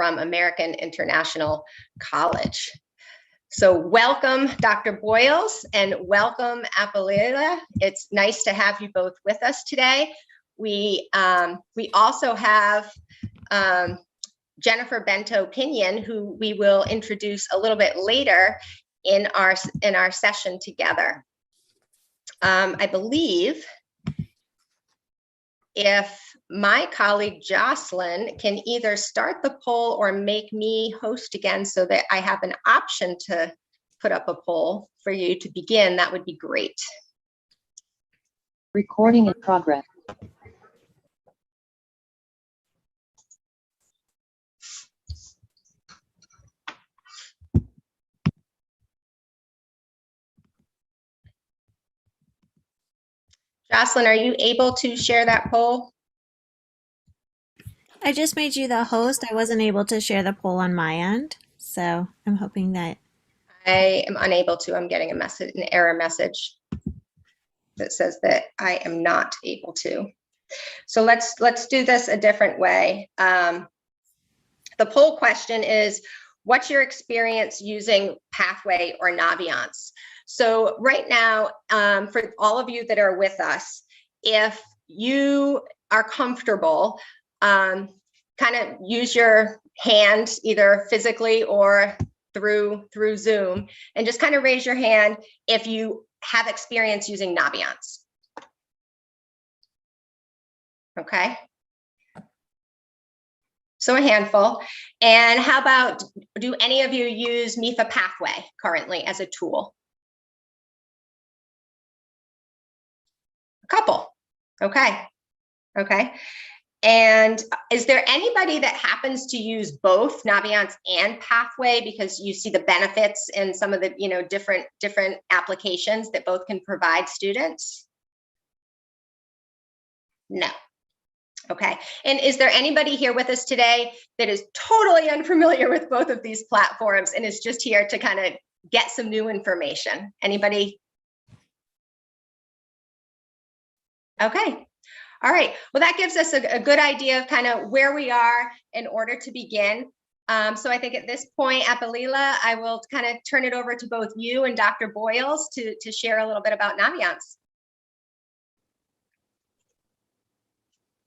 from American International College. So welcome, Dr. Boyles, and welcome, Apalila. It's nice to have you both with us today. We also have Jennifer Bento Pinion, who we will introduce a little bit later in our session together. I believe if my colleague Jocelyn can either start the poll or make me host again so that I have an option to put up a poll for you to begin, that would be great. Recording in progress. Jocelyn, are you able to share that poll? I just made you the host. I wasn't able to share the poll on my end, so I'm hoping that. I am unable to. I'm getting a message, an error message that says that I am not able to. So let's do this a different way. The poll question is, what's your experience using Pathway or Naviance? So right now, for all of you that are with us, if you are comfortable, kind of use your hand either physically or through Zoom, and just kind of raise your hand if you have experience using Naviance. Okay. So a handful. And how about, do any of you use MIFA Pathway currently as a tool? A couple. Okay. Okay. And is there anybody that happens to use both Naviance and Pathway because you see the benefits in some of the, you know, different applications that both can provide students? No. Okay. And is there anybody here with us today that is totally unfamiliar with both of these platforms and is just here to kind of get some new information? Anybody? Okay. All right. Well, that gives us a good idea of kind of where we are in order to begin. So I think at this point, Apalila, I will kind of turn it over to both you and Dr. Boyles to share a little bit about Naviance.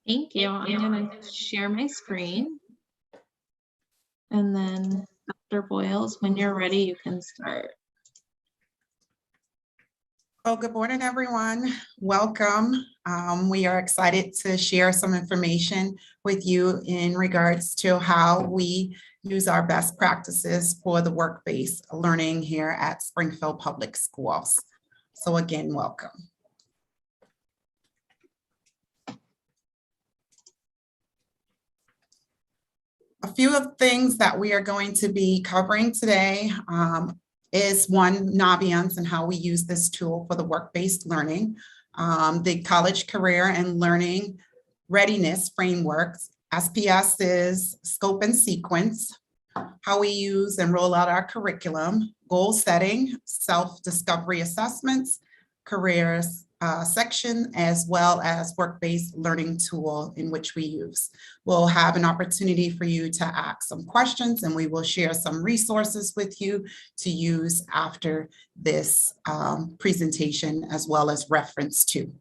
Thank you. I'm going to share my screen. And then Dr. Boyles, when you're ready, you can start. Well, good morning, everyone. Welcome. We are excited to share some information with you in regards to how we use our best practices for the work-based learning here at Springfield Public Schools. So again, welcome. A few of things that we are going to be covering today is one, Naviance and how we use this tool for the work-based learning, the college career and learning readiness frameworks, SPS's scope and sequence, how we use and roll out our curriculum, goal setting, self-discovery assessments, careers section, as well as work-based learning tool in which we use. We'll have an opportunity for you to ask some questions and we will share some resources with you to use after this presentation, as well as reference to.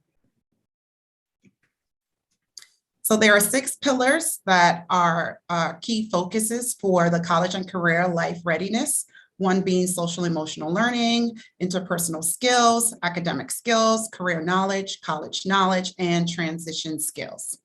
So there are 6 pillars that are key focuses for the college and career life readiness. One being social emotional learning, interpersonal skills, academic skills, career knowledge, college knowledge, and transition skills.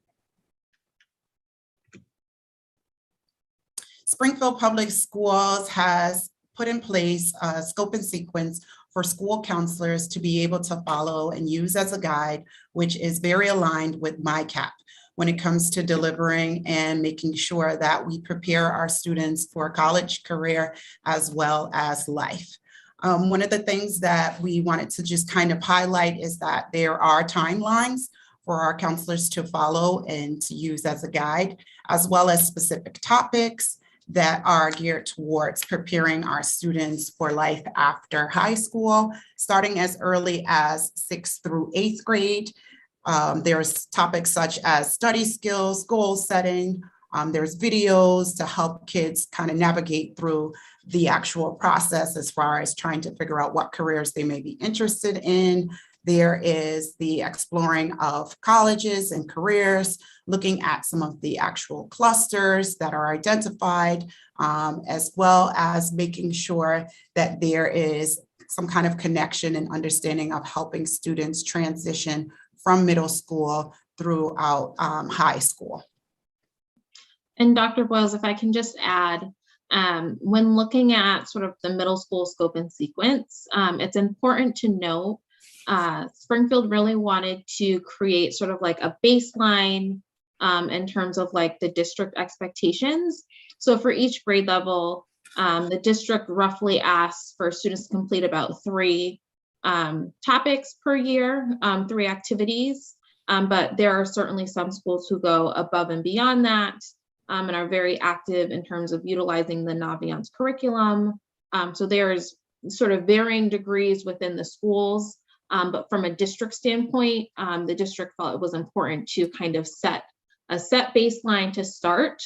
Springfield Public Schools has put in place a scope and sequence for school counselors to be able to follow and use as a guide, which is very aligned with MyCap when it comes to delivering and making sure that we prepare our students for college, career, as well as life. One of the things that we wanted to just kind of highlight is that there are timelines for our counselors to follow and to use as a guide, as well as specific topics that are geared towards preparing our students for life after high school, starting as early as 6th through 8th grade. There's topics such as study skills, goal setting, There's videos to help kids kind of navigate through the actual process as far as trying to figure out what careers they may be interested in. There is the exploring of colleges and careers, looking at some of the actual clusters that are identified, as well as making sure that there is some kind of connection and understanding of helping students transition from middle school throughout high school. And Dr. Boyles, if I can just add, when looking at sort of the middle school scope and sequence, it's important to note Springfield really wanted to create sort of like a baseline in terms of like the district expectations. So for each grade level, the district roughly asks for students to complete about 3 topics per year, 3 activities. But there are certainly some schools who go above and beyond that and are very active in terms of utilizing the Naviance curriculum. So there's sort of varying degrees within the schools. But from a district standpoint, the district felt it was important to kind of set a baseline to start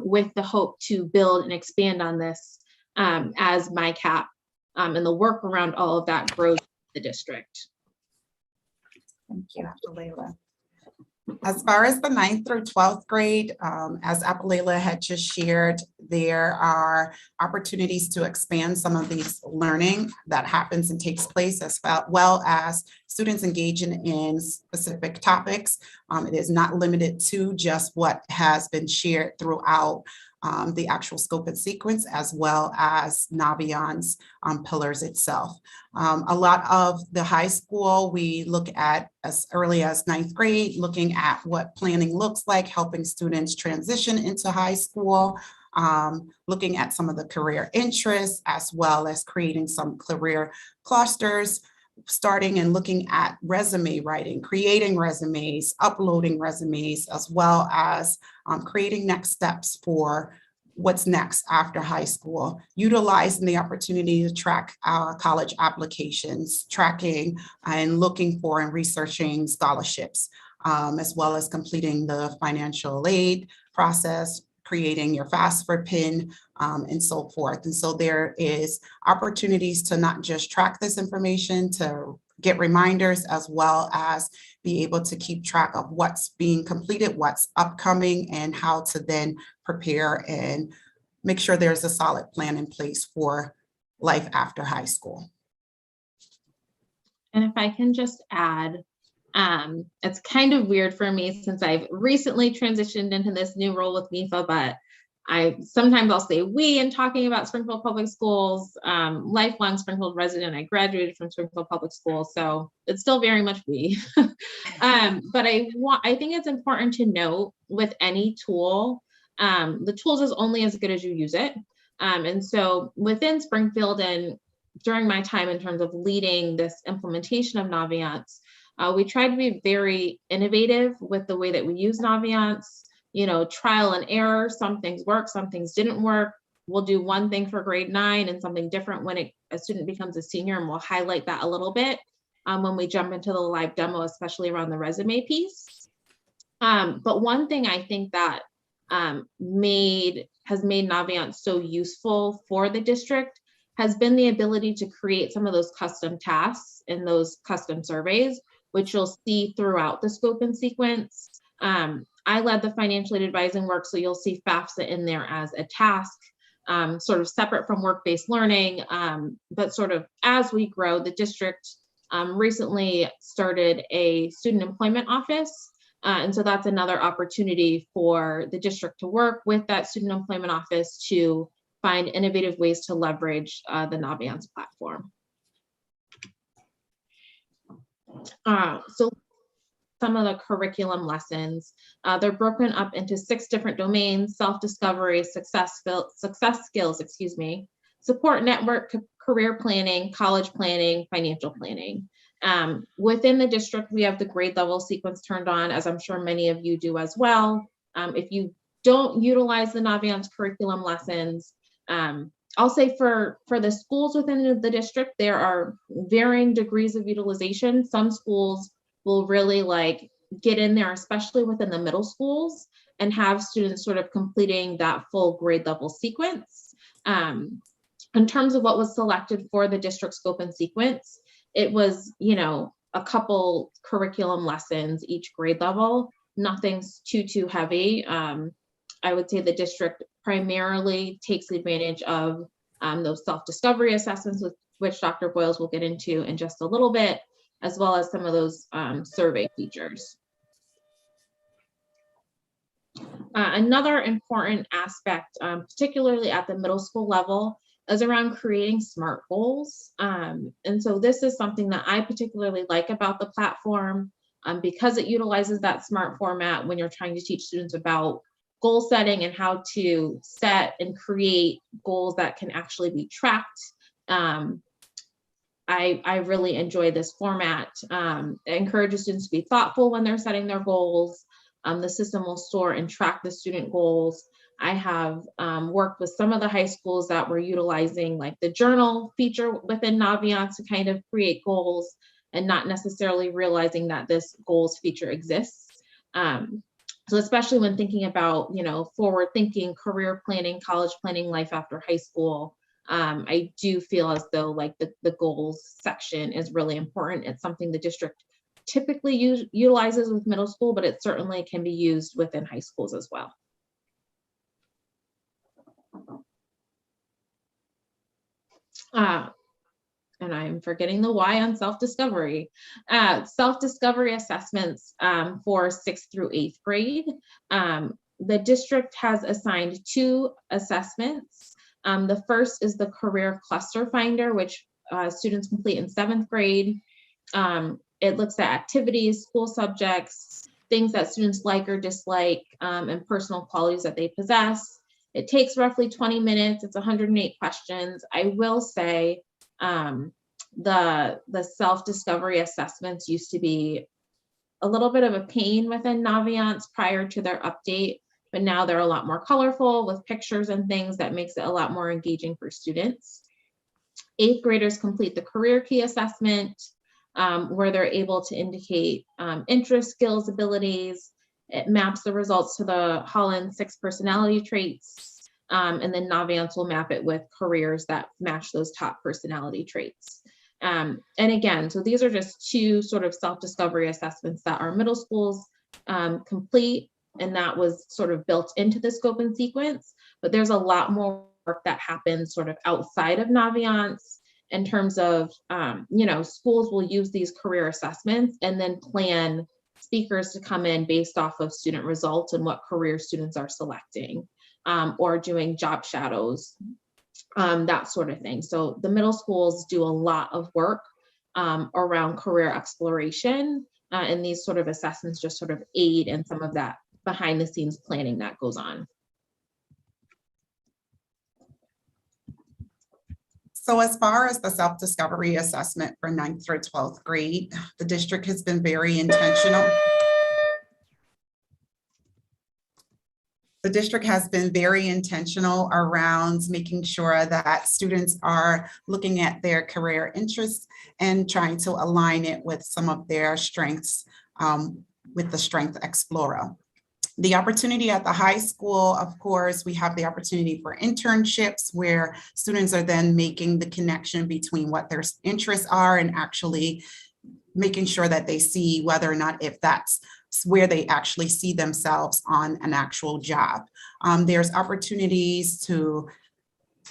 with the hope to build and expand on this as MyCap and the work around all of that grows in the district. Thank you, Apulela. As far as the 9th through 12th grade, as Apulela had just shared, there are opportunities to expand some of these learning that happens and takes place, as well as students engaging in specific topics. It is not limited to just what has been shared throughout the actual scope and sequence, as well as Naviance pillars itself. A lot of the high school, we look at as early as 9th grade, looking at what planning looks like, helping students transition into high school, looking at some of the career interests, as well as creating some career clusters, starting and looking at resume writing, creating resumes, uploading resumes, as well as creating next steps for what's next after high school, utilizing the opportunity to track college applications, tracking and looking for and researching scholarships, as well as completing the financial aid process, creating your FAFSA PIN, and so forth. And so there is opportunities to not just track this information, to get reminders, as well as be able to keep track of what's being completed, what's upcoming, and how to then prepare and make sure there's a solid plan in place for life after high school. And if I can just add, it's kind of weird for me since I've recently transitioned into this new role with NEFA, but I'll say we in talking about Springfield Public Schools, lifelong Springfield resident. I graduated from Springfield Public Schools, so it's still very much we. But I think it's important to note with any tool, the tools is only as good as you use it. And so within Springfield and during my time in terms of leading this implementation of Naviance, we tried to be very innovative with the way that we use Naviance. You know, trial and error, some things work, some things didn't work. We'll do one thing for grade 9 and something different when a student becomes a senior, and we'll highlight that a little bit when we jump into the live demo, especially around the resume piece. But one thing I think that has made Naviance so useful for the district has been the ability to create some of those custom tasks and those custom surveys, which you'll see throughout the scope and sequence. I led the financial aid advising work, so you'll see FAFSA in there as a task, sort of separate from work-based learning, but sort of as we grow, the district recently started a student employment office. And so that's another opportunity for the district to work with that student employment office to find innovative ways to leverage the Naviance platform. So some of the curriculum lessons, they're broken up into 6 different domains: self-discovery, success skills, support network, career planning, college planning, financial planning. Within the district, we have the grade level sequence turned on, as I'm sure many of you do as well. If you don't utilize the Naviance curriculum lessons, I'll say for the schools within the district, there are varying degrees of utilization. Some schools will really like get in there, especially within the middle schools, and have students sort of completing that full grade level sequence. In terms of what was selected for the district scope and sequence, it was, you know, a couple curriculum lessons each grade level, nothing's too heavy. I would say the district primarily takes advantage of those self-discovery assessments, which Dr. Boyles will get into in just a little bit, as well as some of those survey features. Another important aspect, particularly at the middle school level, is around creating SMART goals. And so this is something that I particularly like about the platform because it utilizes that SMART format when you're trying to teach students about goal setting and how to set and create goals that can actually be tracked. I really enjoy this format. It encourages students to be thoughtful when they're setting their goals. The system will store and track the student goals. I have worked with some of the high schools that were utilizing like the journal feature within Naviance to kind of create goals and not necessarily realizing that this goals feature exists. So especially when thinking about, you know, forward thinking, career planning, college planning, life after high school, I do feel as though like the goals section is really important. It's something the district typically utilizes with middle school, but it certainly can be used within high schools as well. And I'm forgetting the Y on self-discovery. Self-discovery assessments for 6th through 8th grade. The district has assigned 2 assessments. The first is the Career Cluster Finder, which students complete in 7th grade. It looks at activities, school subjects, things that students like or dislike, and personal qualities that they possess. It takes roughly 20 minutes. It's 108 questions. I will say the self-discovery assessments used to be a little bit of a pain within Naviance prior to their update, but now they're a lot more colorful with pictures and things that makes it a lot more engaging for students. 8th graders complete the career key assessment where they're able to indicate interest, skills, abilities. It maps the results to the Holland 6 personality traits, and then Naviance will map it with careers that match those top personality traits. And again, so these are just 2 sort of self-discovery assessments that our middle schools complete, and that was sort of built into the scope and sequence, but there's a lot more work that happens sort of outside of Naviance in terms of, you know, schools will use these career assessments and then plan speakers to come in based off of student results and what career students are selecting, or doing job shadows, that sort of thing. So the middle schools do a lot of work around career exploration, and these sort of assessments just sort of aid in some of that behind the scenes planning that goes on. So as far as the self-discovery assessment for 9th through 12th grade, the district has been very intentional. The district has been very intentional around making sure that students are looking at their career interests and trying to align it with some of their strengths with the Strength Explorer. The opportunity at the high school, of course, we have the opportunity for internships where students are then making the connection between what their interests are and actually making sure that they see whether or not if that's where they actually see themselves on an actual job. There's opportunities to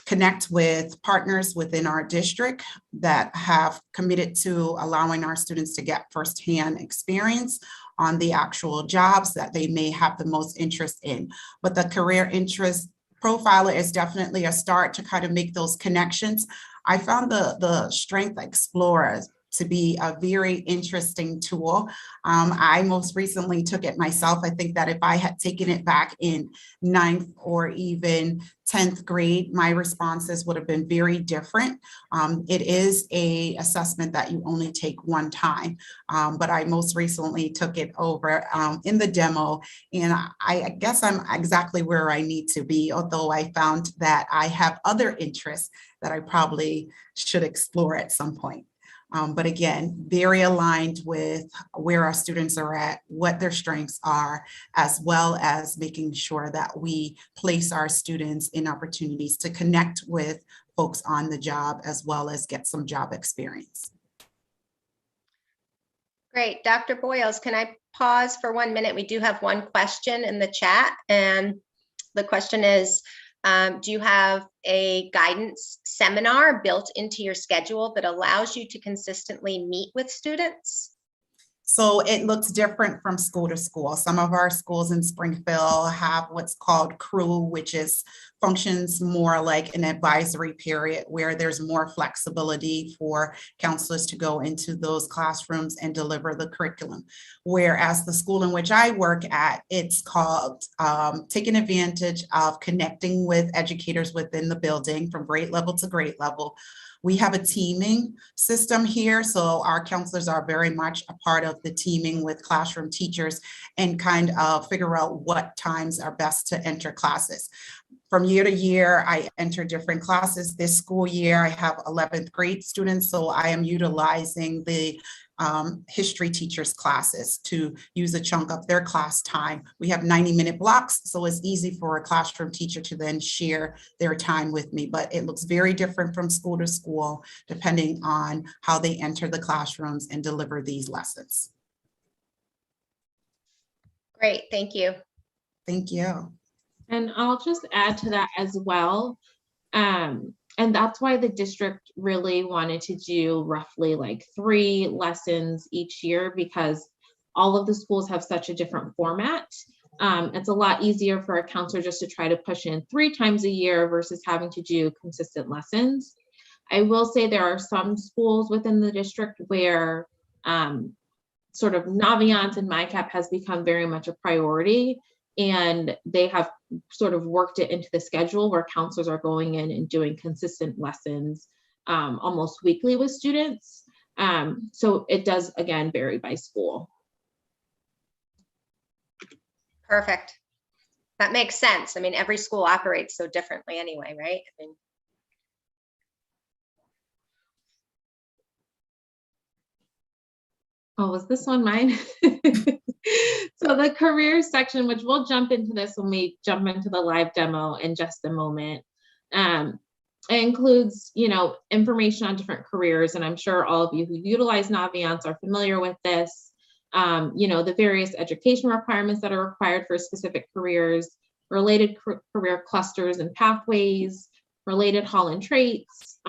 connect with partners within our district that have committed to allowing our students to get firsthand experience on the actual jobs that they may have the most interest in. But the career interest profiler is definitely a start to kind of make those connections. I found the Strength Explorer to be a very interesting tool. I most recently took it myself. I think that if I had taken it back in 9th or even 10th grade, my responses would have been very different. It is an assessment that you only take one time, but I most recently took it over in the demo, and I guess I'm exactly where I need to be, although I found that I have other interests that I probably should explore at some point. But again, very aligned with where our students are at, what their strengths are, as well as making sure that we place our students in opportunities to connect with folks on the job, as well as get some job experience. Great. Dr. Boyles, can I pause for 1 minute? We do have one question in the chat, and the question is, do you have a guidance seminar built into your schedule that allows you to consistently meet with students? So it looks different from school to school. Some of our schools in Springfield have what's called CREW, which is functions more like an advisory period where there's more flexibility for counselors to go into those classrooms and deliver the curriculum. Whereas the school in which I work at, it's called taking advantage of connecting with educators within the building from grade level to grade level. We have a teaming system here, so our counselors are very much a part of the teaming with classroom teachers and kind of figure out what times are best to enter classes. From year to year, I enter different classes. This school year, I have 11th grade students, so I am utilizing the history teachers classes to use a chunk of their class time. We have 90-minute blocks, so it's easy for a classroom teacher to then share their time with me, but it looks very different from school to school, depending on how they enter the classrooms and deliver these lessons. Great, thank you. Thank you. And I'll just add to that as well. And that's why the district really wanted to do roughly like 3 lessons each year, because all of the schools have such a different format. It's a lot easier for a counselor just to try to push in 3 times a year versus having to do consistent lessons. I will say there are some schools within the district where sort of Naviance and MyCap has become very much a priority. And they have sort of worked it into the schedule where counselors are going in and doing consistent lessons almost weekly with students. So it does, again, vary by school. Perfect. That makes sense. I mean, every school operates so differently anyway, right? I mean, oh, was this one mine? So the careers section, which we'll jump into this when we jump into the live demo in just a moment, it includes, you know, information on different careers. And I'm sure all of you who utilize Naviance are familiar with this. You know, the various education requirements that are required for specific careers, related career clusters and pathways, related Holland traits.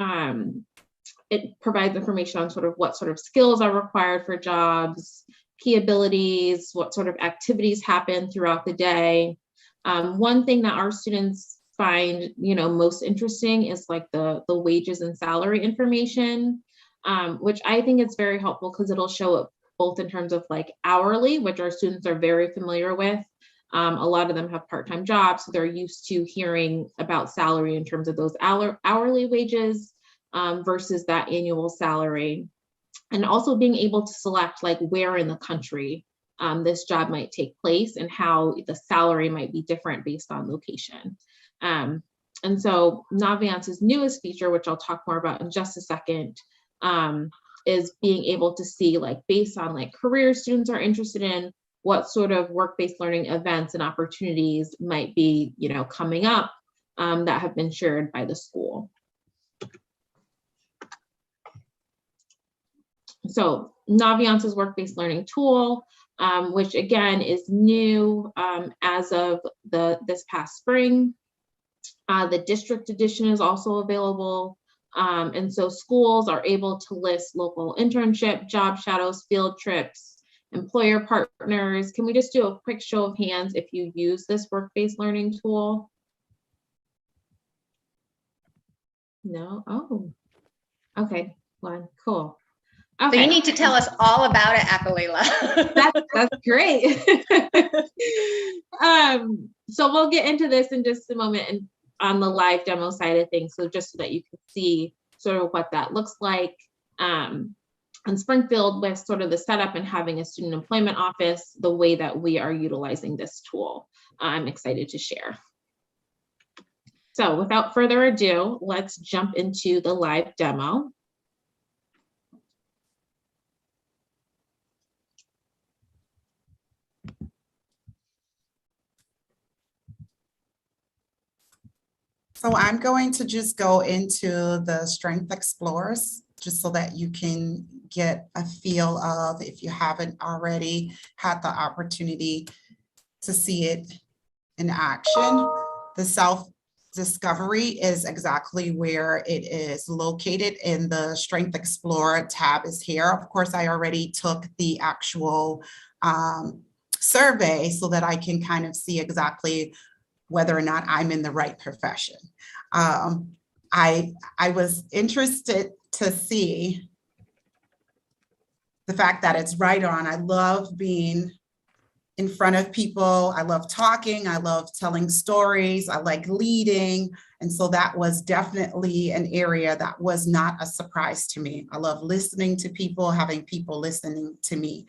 It provides information on sort of what sort of skills are required for jobs, key abilities, what sort of activities happen throughout the day. One thing that our students find, you know, most interesting is like the wages and salary information, which I think is very helpful because it'll show up both in terms of like hourly, which our students are very familiar with. A lot of them have part-time jobs, so they're used to hearing about salary in terms of those hourly wages versus that annual salary. And also being able to select like where in the country this job might take place and how the salary might be different based on location. And so Naviance's newest feature, which I'll talk more about in just a second, is being able to see like based on like career students are interested in, what sort of work-based learning events and opportunities might be, you know, coming up that have been shared by the school. So Naviance's work-based learning tool, which again is new as of this past spring. The district edition is also available. And so schools are able to list local internship, job shadows, field trips, employer partners. Can we just do a quick show of hands if you use this work-based learning tool? No? Oh, okay, one, cool. Okay. so you need to tell us all about it, Akalila. That's great. So we'll get into this in just a moment and on the live demo side of things. So just so that you can see sort of what that looks like. In Springfield, with sort of the setup and having a student employment office, the way that we are utilizing this tool, I'm excited to share. So without further ado, let's jump into the live demo. So I'm going to just go into the Strength Explorers, just so that you can get a feel of, if you haven't already had the opportunity to see it in action. The self-discovery is exactly where it is located in the Strength Explorer tab is here. Of course, I already took the actual survey so that I can kind of see exactly whether or not I'm in the right profession. I was interested to see the fact that it's right on. I love being in front of people. I love talking. I love telling stories. I like leading. And so that was definitely an area that was not a surprise to me. I love listening to people, having people listening to me.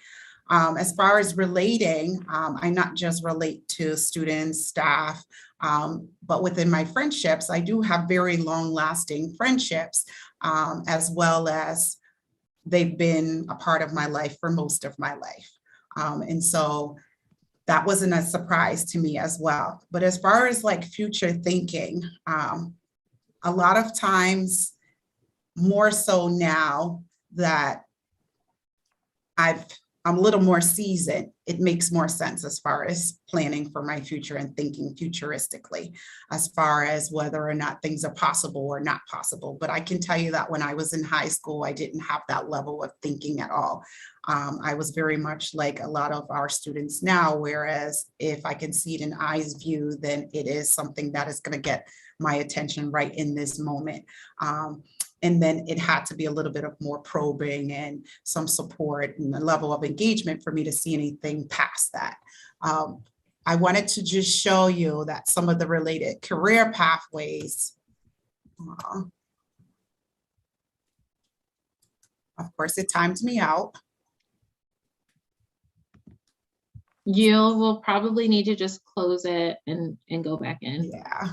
As far as relating, I not just relate to students, staff, but within my friendships, I do have very long-lasting friendships, as well as they've been a part of my life for most of my life. And so that wasn't a surprise to me as well. But as far as like future thinking, a lot of times, more so now that I'm a little more seasoned, it makes more sense as far as planning for my future and thinking futuristically, as far as whether or not things are possible or not possible. But I can tell you that when I was in high school, I didn't have that level of thinking at all. I was very much like a lot of our students now, whereas if I can see it in eyes view, then it is something that is going to get my attention right in this moment. And then it had to be a little bit of more probing and some support and a level of engagement for me to see anything past that. I wanted to just show you that some of the related career pathways, of course, it timed me out. You will probably need to just close it and go back in. Yeah.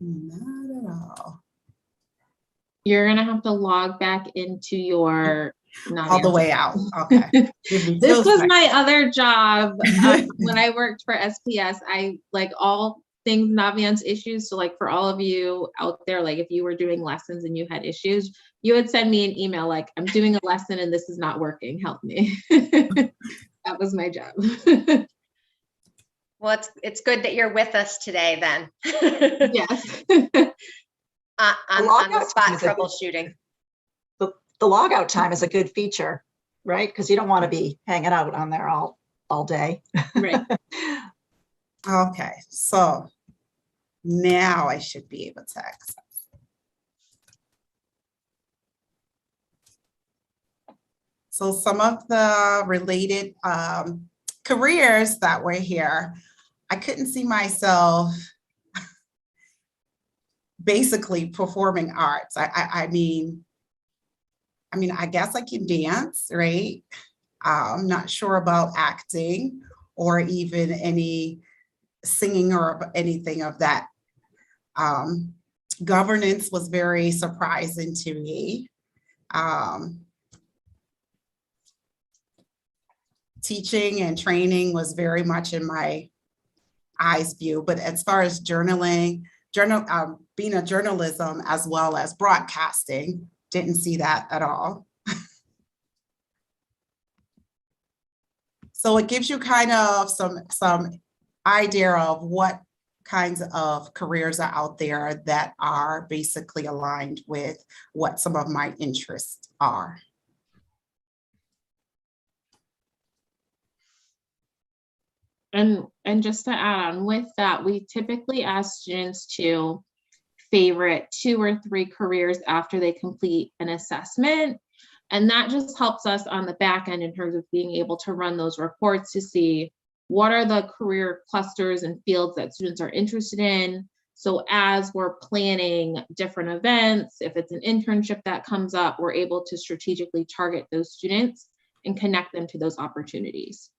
Not at all. You're gonna have to log back into your All the way out. Okay. This was my other job when I worked for SPS. I like all things Naviance issues. So like for all of you out there, like if you were doing lessons and you had issues, you would send me an email like, I'm doing a lesson and this is not working. Help me. That was my job. Well, it's good that you're with us today then. Yes. On the spot troubleshooting. The logout time is a good feature, right? Because you don't want to be hanging out on there all day. Right. Okay, so now I should be able to access. So some of the related careers that were here, I couldn't see myself basically performing arts. I mean, I guess I can dance, right? I'm not sure about acting or even any singing or anything of that. Governance was very surprising to me. Teaching and training was very much in my eyes view, but as far as journaling, being a journalism as well as broadcasting, didn't see that at all. So it gives you kind of some idea of what kinds of careers are out there that are basically aligned with what some of my interests are. And just to add on with that, we typically ask students to favorite 2 or 3 careers after they complete an assessment. And that just helps us on the back end in terms of being able to run those reports to see what are the career clusters and fields that students are interested in. So as we're planning different events, if it's an internship that comes up, we're able to strategically target those students and connect them to those opportunities.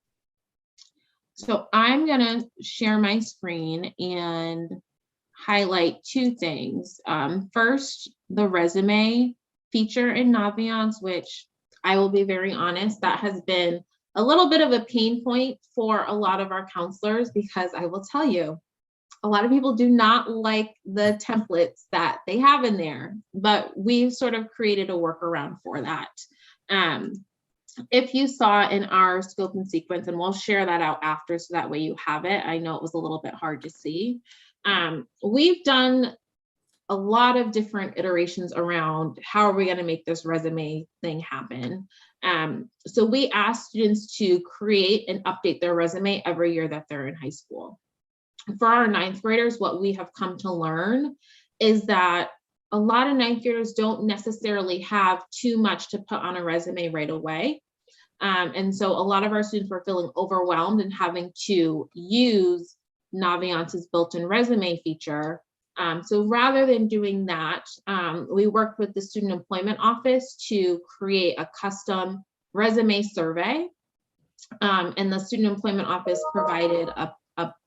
So I'm gonna share my screen and highlight 2 things. First, the resume feature in Naviance, which I will be very honest, that has been a little bit of a pain point for a lot of our counselors, because I will tell you, a lot of people do not like the templates that they have in there, but we've sort of created a workaround for that. If you saw in our scope and sequence, and we'll share that out after so that way you have it. I know it was a little bit hard to see. We've done a lot of different iterations around how are we going to make this resume thing happen. So we ask students to create and update their resume every year that they're in high school. For our ninth graders, what we have come to learn is that a lot of ninth graders don't necessarily have too much to put on a resume right away. And so a lot of our students were feeling overwhelmed and having to use Naviance's built-in resume feature. So rather than doing that, we worked with the Student Employment Office to create a custom resume survey. And the Student Employment Office provided a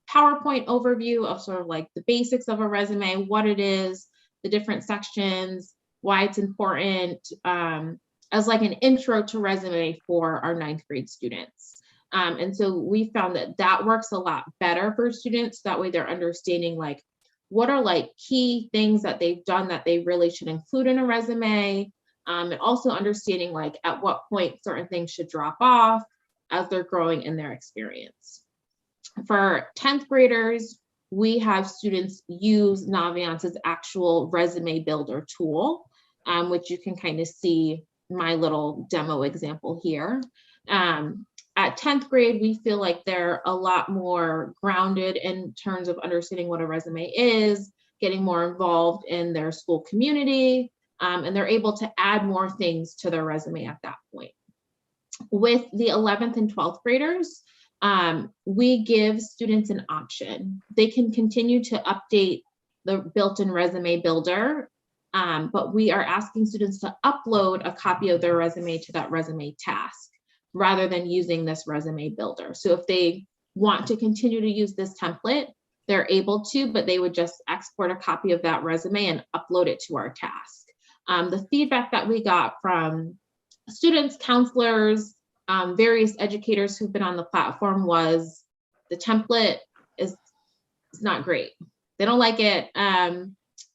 PowerPoint overview of sort of like the basics of a resume, what it is, the different sections, why it's important, as like an intro to resume for our ninth grade students. And so we found that that works a lot better for students. That way they're understanding like, what are like key things that they've done that they really should include in a resume, and also understanding like at what point certain things should drop off as they're growing in their experience. For 10th graders, we have students use Naviance's actual resume builder tool, which you can kind of see my little demo example here. At 10th grade, we feel like they're a lot more grounded in terms of understanding what a resume is, getting more involved in their school community, and they're able to add more things to their resume at that point. With the 11th and 12th graders, we give students an option. They can continue to update the built-in resume builder, but we are asking students to upload a copy of their resume to that resume task, rather than using this resume builder. So if they want to continue to use this template, they're able to, but they would just export a copy of that resume and upload it to our task. The feedback that we got from students, counselors, various educators who've been on the platform was the template is not great. They don't like it.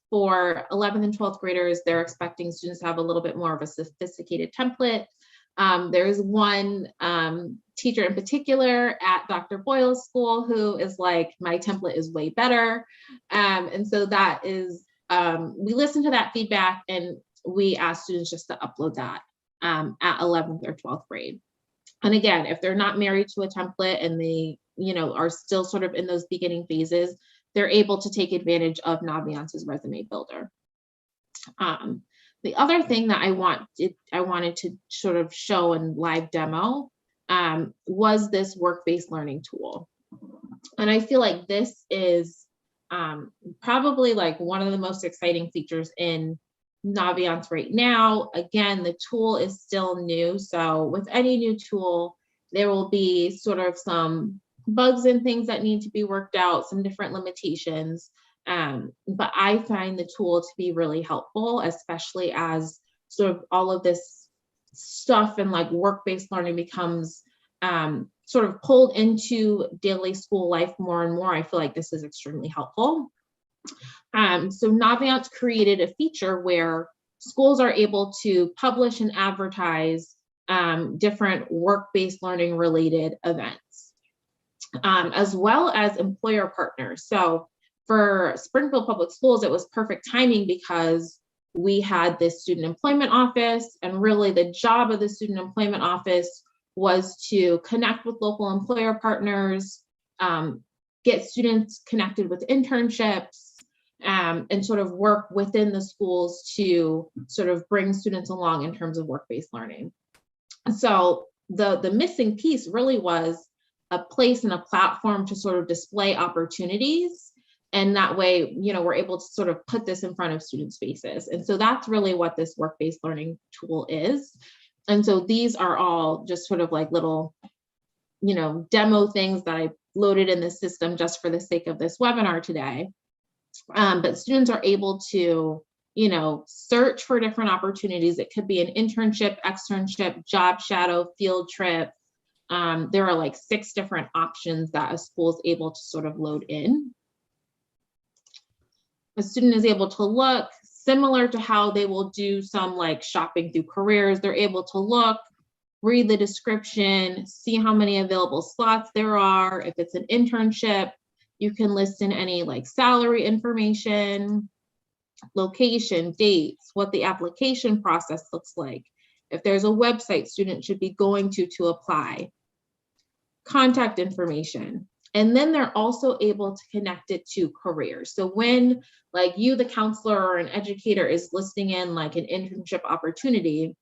For 11th and 12th graders, they're expecting students to have a little bit more of a sophisticated template. There's one teacher in particular at Dr. Boyle's school who is like, my template is way better. And so that is, we listened to that feedback and we asked students just to upload that at 11th or 12th grade. And again, if they're not married to a template and they, are still sort of in those beginning phases, they're able to take advantage of Naviance's resume builder. The other thing that I wanted to sort of show in live demo was this work-based learning tool. And I feel like this is probably like one of the most exciting features in Naviance right now. Again, the tool is still new. So with any new tool, there will be sort of some bugs and things that need to be worked out, some different limitations. But I find the tool to be really helpful, especially as sort of all of this stuff and like work-based learning becomes sort of pulled into daily school life more and more. I feel like this is extremely helpful. So Naviance created a feature where schools are able to publish and advertise different work-based learning related events, as well as employer partners. So for Springfield Public Schools, it was perfect timing because we had this Student Employment Office, and really the job of the Student Employment Office was to connect with local employer partners, get students connected with internships, and sort of work within the schools to sort of bring students along in terms of work-based learning. So the missing piece really was a place and a platform to sort of display opportunities. And that way, we're able to sort of put this in front of students' faces. And so that's really what this work-based learning tool is. And so these are all just sort of like little, demo things that I loaded in the system just for the sake of this webinar today. But students are able to search for different opportunities. It could be an internship, externship, job shadow, field trip. There are like 6 different options that a school is able to sort of load in. A student is able to look similar to how they will do some like shopping through careers. They're able to look, read the description, see how many available slots there are. If it's an internship, you can list in any like salary information, location, dates, what the application process looks like. If there's a website student should be going to apply, contact information. And then they're also able to connect it to careers. So when like you, the counselor or an educator is listing in like an internship opportunity,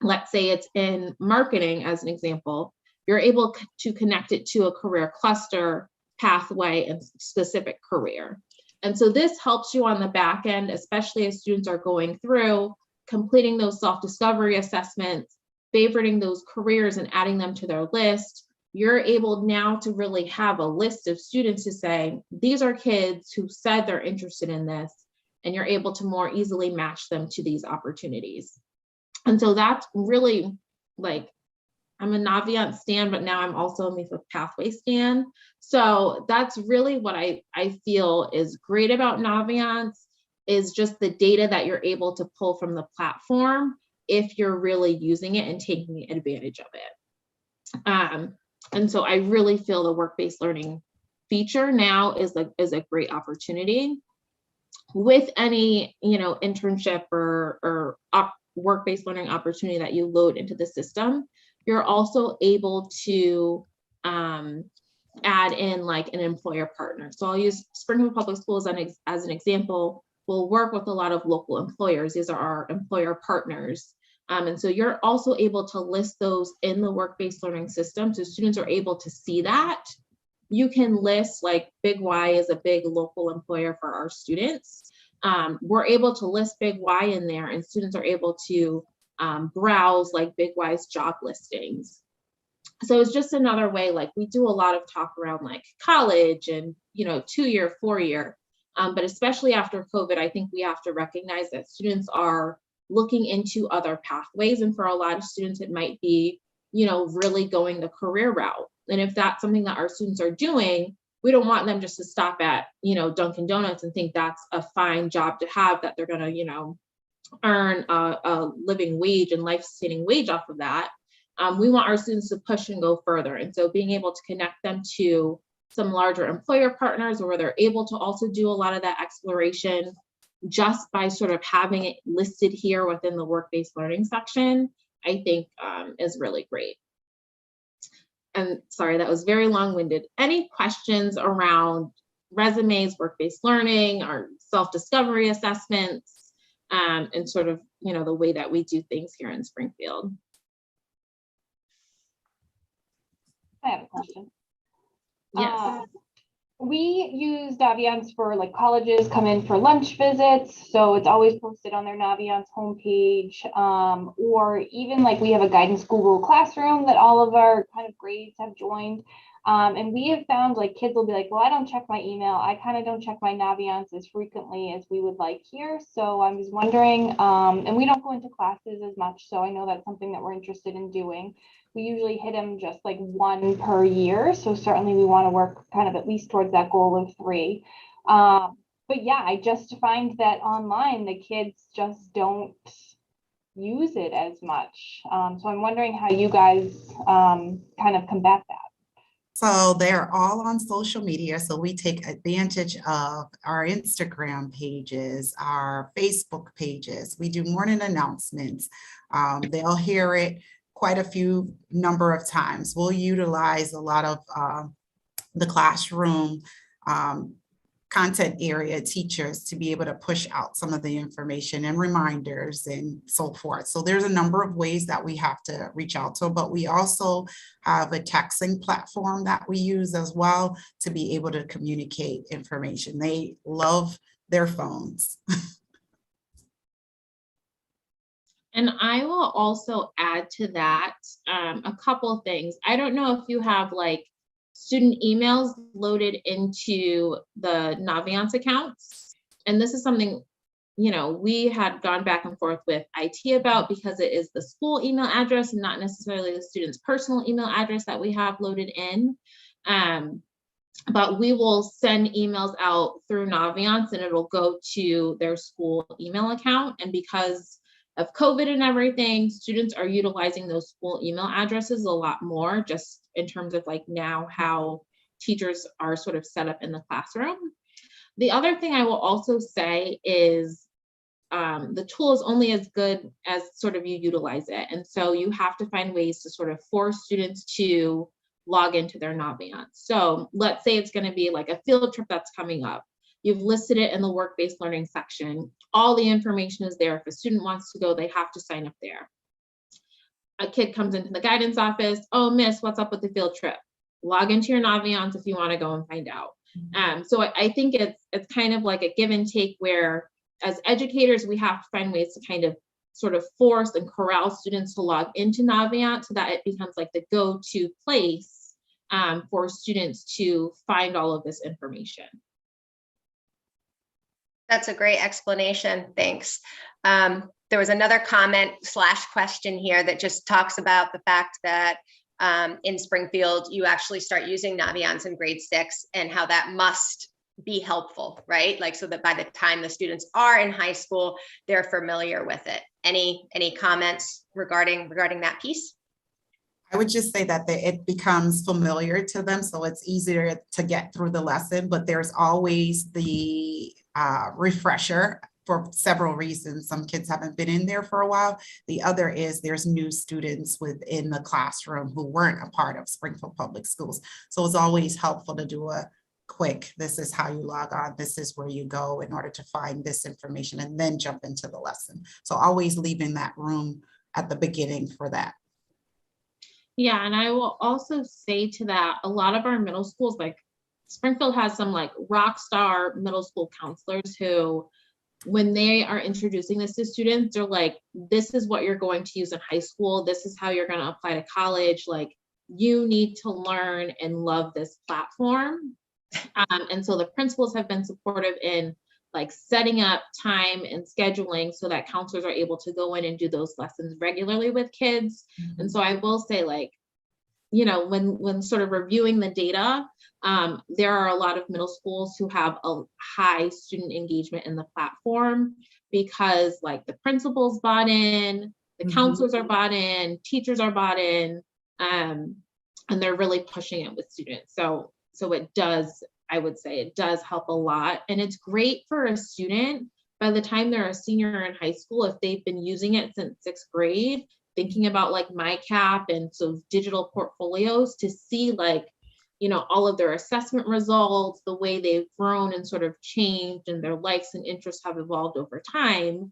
let's say it's in marketing as an example, you're able to connect it to a career cluster, pathway, and specific career. And so this helps you on the back end, especially as students are going through, completing those self-discovery assessments, favoriting those careers and adding them to their list. You're able now to really have a list of students to say, these are kids who said they're interested in this, and you're able to more easily match them to these opportunities. And so that's really like, I'm a Naviance stan, but now I'm also a MEFA Pathway stan. So that's really what I feel is great about Naviance, is just the data that you're able to pull from the platform if you're really using it and taking advantage of it. And so I really feel the work-based learning feature now is a great opportunity. With any internship or work-based learning opportunity that you load into the system, you're also able to add in like an employer partner. So I'll use Springfield Public Schools as an example. We'll work with a lot of local employers. These are our employer partners. And so you're also able to list those in the work-based learning system. So students are able to see that. You can list like Big Y is a big local employer for our students. We're able to list Big Y in there, and students are able to browse like Big Y's job listings. So it's just another way, like we do a lot of talk around like college and 2-year, 4-year, but especially after COVID, I think we have to recognize that students are looking into other pathways. And for a lot of students, it might be, really going the career route. And if that's something that our students are doing, we don't want them just to stop at, Dunkin' Donuts and think that's a fine job to have, that they're going to, earn a living wage and life-sustaining wage off of that. We want our students to push and go further. And so being able to connect them to some larger employer partners where they're able to also do a lot of that exploration just by sort of having it listed here within the work-based learning section, I think is really great. And sorry, that was very long-winded. Any questions around resumes, work-based learning, or self-discovery assessments, and sort of, the way that we do things here in Springfield? I have a question. Yes. We use Naviance for like colleges come in for lunch visits, so it's always posted on their Naviance homepage, or even like we have a guidance Google Classroom that all of our kind of grades have joined. And we have found like kids will be like, well, I don't check my email. I kind of don't check my Naviance as frequently as we would like here. So I was wondering, and we don't go into classes as much, so I know that's something that we're interested in doing. We usually hit them just like 1 per year. So certainly we want to work kind of at least towards that goal of 3. But yeah, I just find that online, the kids just don't use it as much. So I'm wondering how you guys kind of combat that. So they're all on social media. So we take advantage of our Instagram pages, our Facebook pages. We do morning announcements. They'll hear it quite a few number of times. We'll utilize a lot of the classroom content area teachers to be able to push out some of the information and reminders and so forth. So there's a number of ways that we have to reach out to, but we also have a texting platform that we use as well to be able to communicate information. They love their phones. And I will also add to that a couple of things. I don't know if you have like student emails loaded into the Naviance accounts. And this is something we had gone back and forth with IT about, because it is the school email address and not necessarily the student's personal email address that we have loaded in. But we will send emails out through Naviance, and it'll go to their school email account. And because of COVID and everything, students are utilizing those school email addresses a lot more, just in terms of like now how teachers are sort of set up in the classroom. The other thing I will also say is the tool is only as good as sort of you utilize it. And so you have to find ways to sort of force students to log into their Naviance. So let's say it's going to be like a field trip that's coming up. You've listed it in the work-based learning section. All the information is there. If a student wants to go, they have to sign up there. A kid comes into the guidance office. Oh, miss, what's up with the field trip? Log into your Naviance if you want to go and find out. So I think it's kind of like a give and take, where as educators, we have to find ways to kind of sort of force and corral students to log into Naviance so that it becomes like the go-to place for students to find all of this information. That's a great explanation. Thanks. There was another comment / question here that just talks about the fact that in Springfield, you actually start using Naviance in grade 6, and how that must be helpful, right? Like, so that by the time the students are in high school, they're familiar with it. Any comments regarding that piece? I would just say that it becomes familiar to them, so it's easier to get through the lesson, but there's always the refresher for several reasons. Some kids haven't been in there for a while. The other is there's new students within the classroom who weren't a part of Springfield Public Schools. So it's always helpful to do a quick, this is how you log on, this is where you go in order to find this information, and then jump into the lesson. So always leaving that room at the beginning for that. Yeah, and I will also say to that, a lot of our middle schools, like Springfield has some like rock star middle school counselors who, when they are introducing this to students, they're like, this is what you're going to use in high school. This is how you're going to apply to college. Like, you need to learn and love this platform. And so the principals have been supportive in like setting up time and scheduling so that counselors are able to go in and do those lessons regularly with kids. Mm-hmm. And so I will say, like, when sort of reviewing the data, there are a lot of middle schools who have a high student engagement in the platform, because like the principals bought in, the counselors are bought in, teachers are bought in, and they're really pushing it with students. So it does, I would say it does help a lot. And it's great for a student by the time they're a senior in high school, if they've been using it since 6th grade, thinking about like MyCap and so digital portfolios, to see like, all of their assessment results, the way they've grown and sort of changed, and their likes and interests have evolved over time.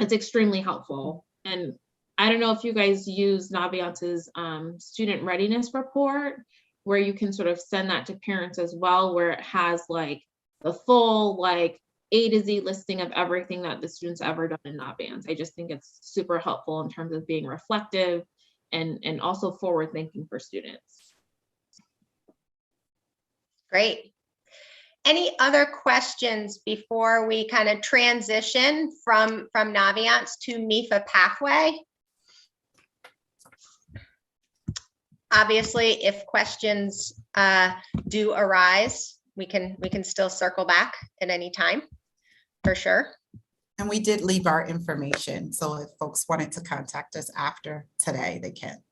It's extremely helpful. And I don't know if you guys use Naviance's student readiness report, where you can sort of send that to parents as well, where it has like the full like A to Z listing of everything that the student's ever done in Naviance. I just think it's super helpful in terms of being reflective and also forward thinking for students. Great. Any other questions before we kind of transition from Naviance to MIFA Pathway? Obviously, if questions do arise, we can still circle back at any time, for sure. And we did leave our information, so if folks wanted to contact us after today, they can.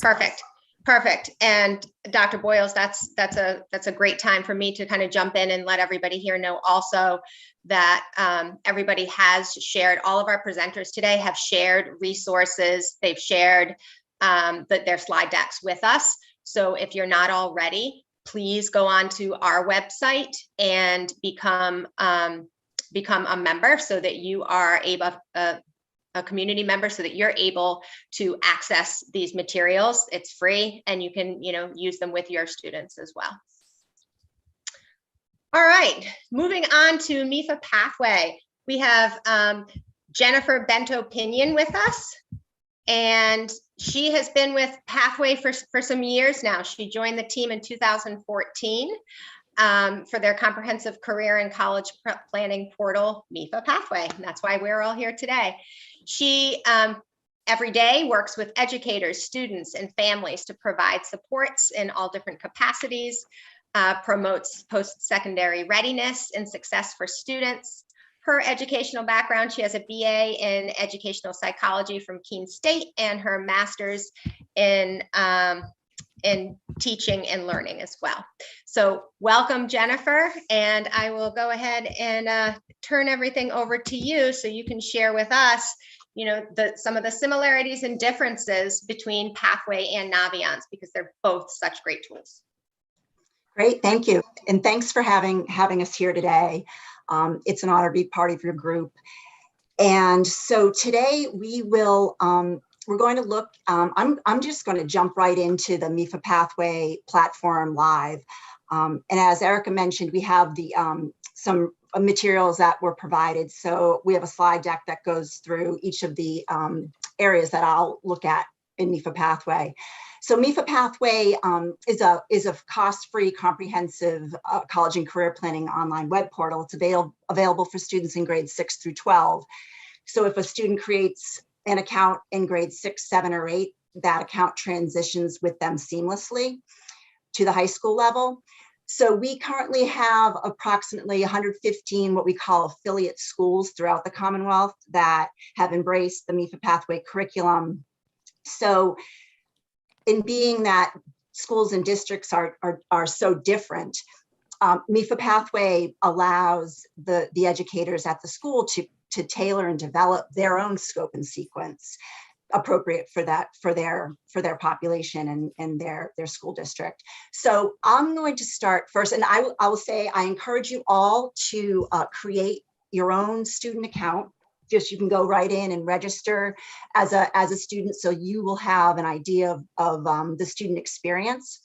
Perfect. Perfect. And Dr. Boyles, that's a great time for me to kind of jump in and let everybody here know also that everybody has shared, all of our presenters today have shared resources. They've shared their slide decks with us. So if you're not already, please go on to our website and become a member, so that you are able, a community member, so that you're able to access these materials. It's free, and you can use them with your students as well. All right, moving on to MIFA Pathway. We have Jennifer Bento-Pinion with us, and she has been with Pathway for some years now. She joined the team in 2014. for their comprehensive career and college planning portal, MIFA Pathway. And that's why we're all here today. She every day works with educators, students, and families to provide supports in all different capacities, promotes post-secondary readiness and success for students. Her educational background, she has a BA in educational psychology from Keene State and her master's in teaching and learning as well. So welcome, Jennifer, and I will go ahead and turn everything over to you so you can share with us, you know, some of the similarities and differences between Pathway and Naviance, because they're both such great tools. Great, thank you. And thanks for having us here today. It's an honor to be part of your group. And so today we will, we're going to look, I'm just going to jump right into the MIFA Pathway platform live. And as Erica mentioned, we have the some materials that were provided. So we have a slide deck that goes through each of the areas that I'll look at in MIFA Pathway. So MIFA Pathway is a cost-free, comprehensive college and career planning online web portal. It's available for students in grades 6 through 12. So if a student creates an account in grades 6, 7, or 8, that account transitions with them seamlessly to the high school level. So we currently have approximately 115 what we call affiliate schools throughout the Commonwealth that have embraced the MIFA Pathway curriculum. So in being that schools and districts are so different, MIFA Pathway allows the educators at the school to tailor and develop their own scope and sequence appropriate for that, for their population and their school district. So I'm going to start first, and I will say I encourage you all to create your own student account. Just you can go right in and register as a student, so you will have an idea of the student experience.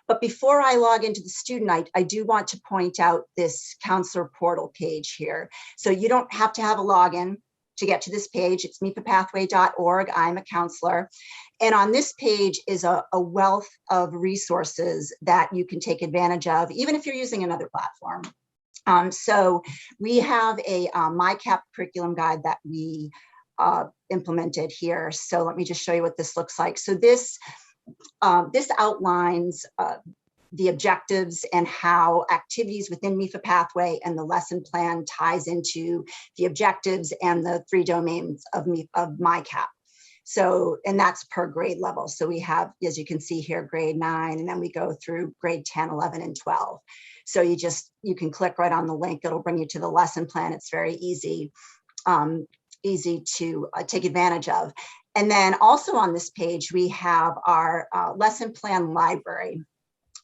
But before I log into the student, I do want to point out this counselor portal page here. So you don't have to have a login to get to this page. It's mifapathway.org. I'm a counselor. And on this page is a wealth of resources that you can take advantage of, even if you're using another platform. So we have a MyCap curriculum guide that we implemented here. So let me just show you what this looks like. So this outlines the objectives and how activities within MIFA Pathway and the lesson plan ties into the objectives and the 3 domains of MyCap. So, and that's per grade level. So we have, as you can see here, grade 9, and then we go through grade 10, 11, and 12. So you can click right on the link. It'll bring you to the lesson plan. It's very easy to take advantage of. And then also on this page, we have our lesson plan library.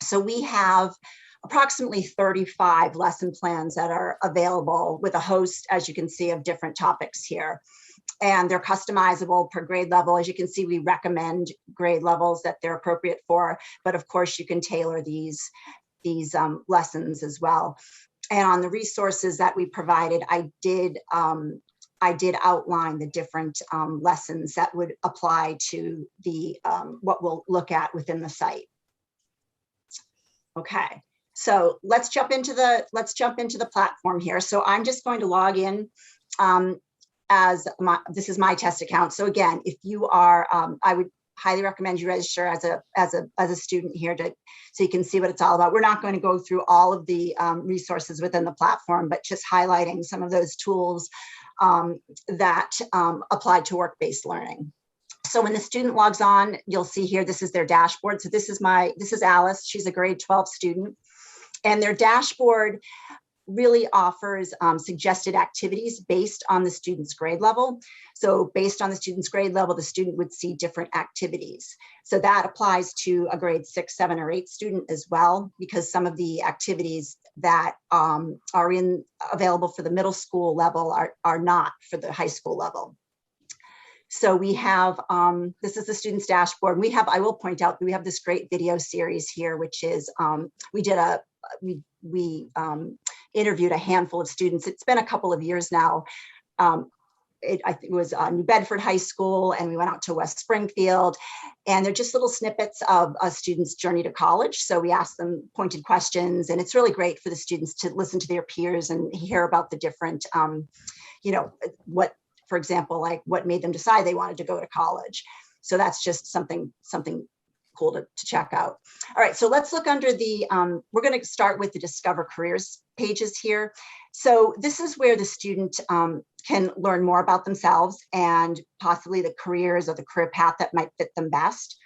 So we have approximately 35 lesson plans that are available with a host, as you can see, of different topics here. And they're customizable per grade level. As you can see, we recommend grade levels that they're appropriate for, but of course you can tailor these lessons as well. And on the resources that we provided, I did outline the different lessons that would apply to the what we'll look at within the site. Okay, so let's jump into the platform here. So I'm just going to log in this is my test account. So again, if you are, I would highly recommend you register as a student here so you can see what it's all about. We're not going to go through all of the resources within the platform, but just highlighting some of those tools that apply to work-based learning. So when the student logs on, you'll see here, this is their dashboard. So this is Alice. She's a grade 12 student, and their dashboard really offers suggested activities based on the student's grade level. So based on the student's grade level, the student would see different activities. So that applies to a grade 6, 7, or 8 student as well, because some of the activities that are available for the middle school level are not for the high school level. So we have, this is the student's dashboard. I will point out that we have this great video series here, which is, we interviewed a handful of students. It's been a couple of years now. I think it was New Bedford High School, and we went out to West Springfield. And they're just little snippets of a student's journey to college. So we ask them pointed questions, and it's really great for the students to listen to their peers and hear about the different, what, for example, like what made them decide they wanted to go to college. So that's just something cool to check out. All right, so let's look under the, we're going to start with the Discover Careers pages here. So this is where the student can learn more about themselves and possibly the careers or the career path that might fit them best.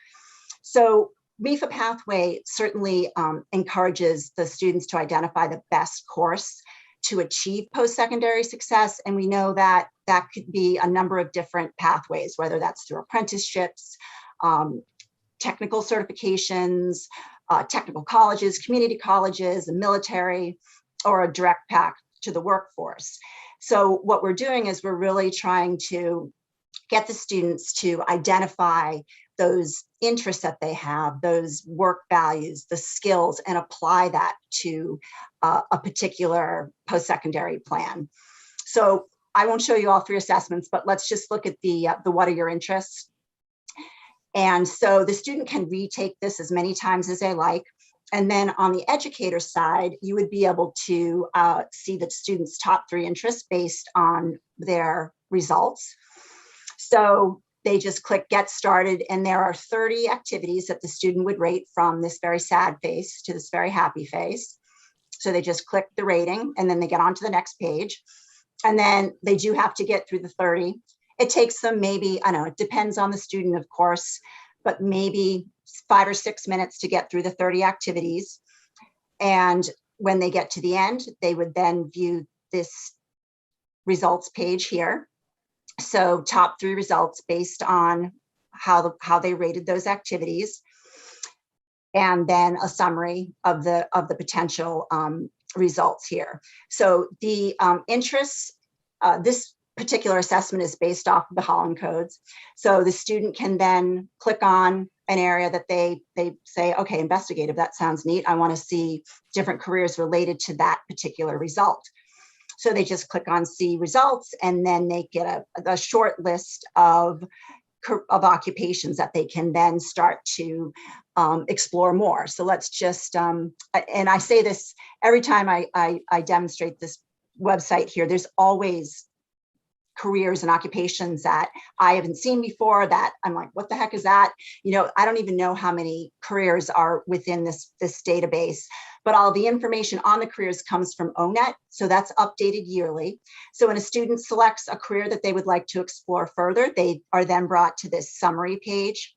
So MIFA Pathway certainly encourages the students to identify the best course to achieve post-secondary success. And we know that that could be a number of different pathways, whether that's through apprenticeships, technical certifications, technical colleges, community colleges, the military, or a direct path to the workforce. So what we're doing is we're really trying to get the students to identify those interests that they have, those work values, the skills, and apply that to a particular post-secondary plan. So I won't show you all 3 assessments, but let's just look at the what are your interests. And so the student can retake this as many times as they like. And then on the educator side, you would be able to see the student's top 3 interests based on their results. So they just click Get Started, and there are 30 activities that the student would rate from this very sad face to this very happy face. So they just click the rating, and then they get on to the next page. And then they do have to get through the 30. It takes them maybe, I don't know, it depends on the student, of course, but maybe 5 or 6 minutes to get through the 30 activities. And when they get to the end, they would then view this results page here. So top 3 results based on how they rated those activities. And then a summary of the potential results here. So the interests, this particular assessment is based off of the Holland codes. So the student can then click on an area that they say, okay, investigative, that sounds neat. I want to see different careers related to that particular result. So they just click on see results, and then they get a short list of occupations that they can then start to explore more. So let's just, and I say this every time I demonstrate this website here, there's always careers and occupations that I haven't seen before that I'm like, what the heck is that? You know, I don't even know how many careers are within this database, but all the information on the careers comes from ONET. So that's updated yearly. So when a student selects a career that they would like to explore further, they are then brought to this summary page.